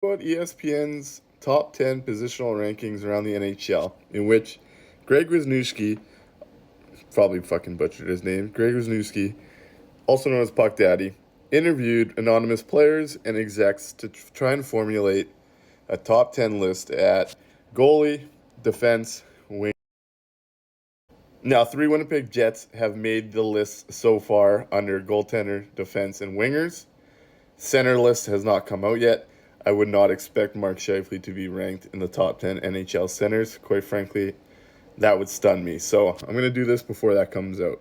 About ESPN's top 10 positional rankings around the NHL, in which Greg Wisniewski, probably fucking butchered his name, Greg Wisniewski, also known as Puck Daddy, interviewed anonymous players and execs to try and formulate a top 10 list at goalie, defense, wing. Now, three Winnipeg Jets have made the list so far under goaltender, defense, and wingers. Center list has not come out yet. I would not expect Mark Scheifele to be ranked in the top 10 NHL centers. Quite frankly, that would stun me. So I'm going to do this before that comes out.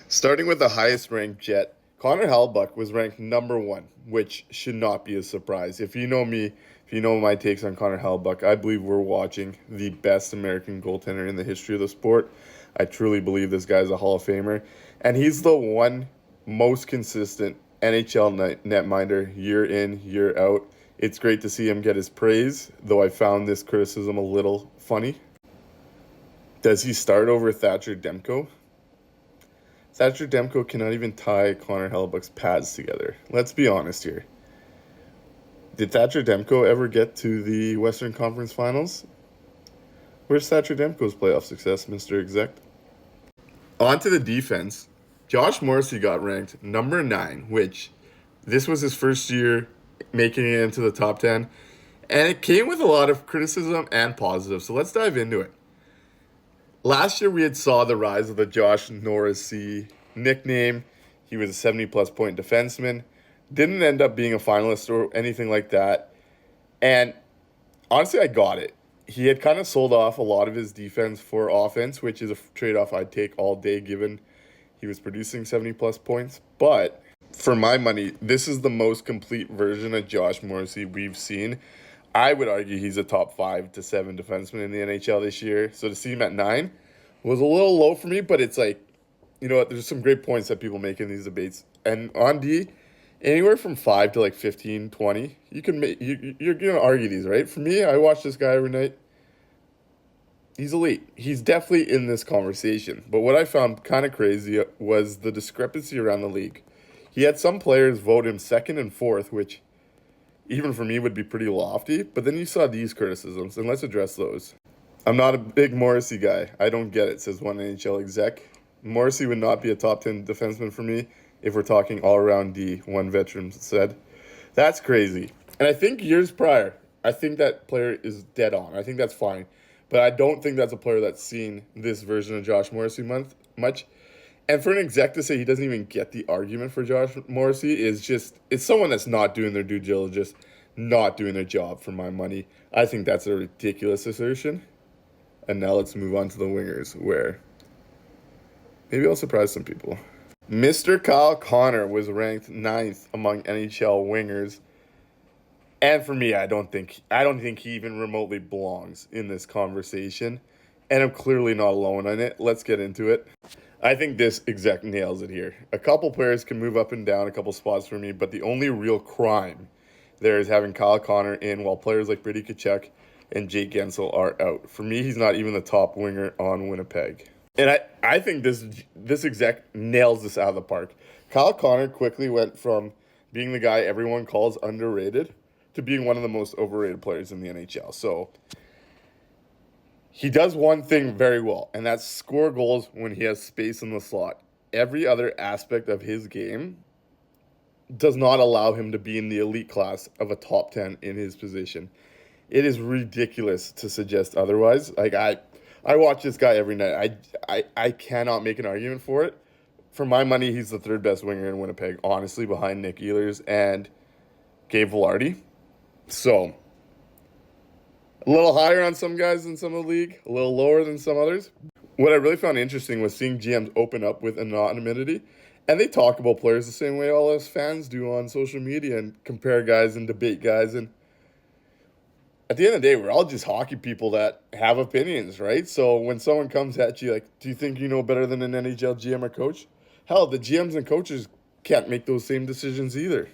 Starting with the highest ranked Jet, Connor Hellebuyck was ranked number 1, which should not be a surprise. If you know me, if you know my takes on Connor Hellebuyck, I believe we're watching the best American goaltender in the history of the sport. I truly believe this guy's a Hall of Famer. And he's the one most consistent NHL netminder year in, year out. It's great to see him get his praise, though I found this criticism a little funny. Does he start over Thatcher Demko? Thatcher Demko cannot even tie Connor Hellebuyck's pads together. Let's be honest here. Did Thatcher Demko ever get to the Western Conference Finals? Where's Thatcher Demko's playoff success, Mr. Exec? On to the defense. Josh Morrissey got ranked number 9, which this was his first year making it into the top 10. And it came with a lot of criticism and positive. So let's dive into it. Last year we had saw the rise of the Josh Norrissey nickname. He was a 70-plus point defenseman. Didn't end up being a finalist or anything like that. And honestly, I got it. He had kind of sold off a lot of his defense for offense, which is a trade-off I'd take all day given he was producing 70-plus points. But for my money, this is the most complete version of Josh Morrissey we've seen. I would argue he's a top 5 to 7 defenseman in the NHL this year. So to see him at 9 was a little low for me, but it's like, you know what, there's some great points that people make in these debates. And on D, anywhere from 5 to like 15, 20, you can make, you're going to argue these, right? For me, I watch this guy every night. He's elite. He's definitely in this conversation. But what I found kind of crazy was the discrepancy around the league. He had some players vote him second and fourth, which even for me would be pretty lofty. But then you saw these criticisms, and let's address those. I'm not a big Morrissey guy. I don't get it, says one NHL exec. Morrissey would not be a top 10 defenseman for me if we're talking all-around D, one veteran said. That's crazy. And I think years prior, I think that player is dead on. I think that's fine. But I don't think that's a player that's seen this version of Josh Morrissey much. And for an exec to say he doesn't even get the argument for Josh Morrissey is just, it's someone that's not doing their due diligence, not doing their job for my money. I think that's a ridiculous assertion. And now let's move on to the wingers, where maybe I'll surprise some people. Mr. Kyle Connor was ranked 9th among NHL wingers. And for me, I don't think he even remotely belongs in this conversation. And I'm clearly not alone on it. Let's get into it. I think this exec nails it here. A couple players can move up and down a couple spots for me, but the only real crime there is having Kyle Connor in while players like Brady Tkachuk and Jake Gensel are out. For me, he's not even the top winger on Winnipeg. And I think this exec nails this out of the park. Kyle Connor quickly went from being the guy everyone calls underrated to being one of the most overrated players in the NHL. So he does one thing very well, and that's score goals when he has space in the slot. Every other aspect of his game does not allow him to be in the elite class of a top 10 in his position. It is ridiculous to suggest otherwise. Like I watch this guy every night. I cannot make an argument for it. For my money, he's the 3rd best winger in Winnipeg, honestly, behind Nick Ehlers and Gabe Vilardi. So, a little higher on some guys in some of the league, a little lower than some others. What I really found interesting was seeing GMs open up with anonymity, and they talk about players the same way all us fans do on social media and compare guys and debate guys. And at the end of the day, we're all just hockey people that have opinions, right? So when someone comes at you like, do you think you know better than an NHL GM or coach? Hell, the GMs and coaches can't make those same decisions either.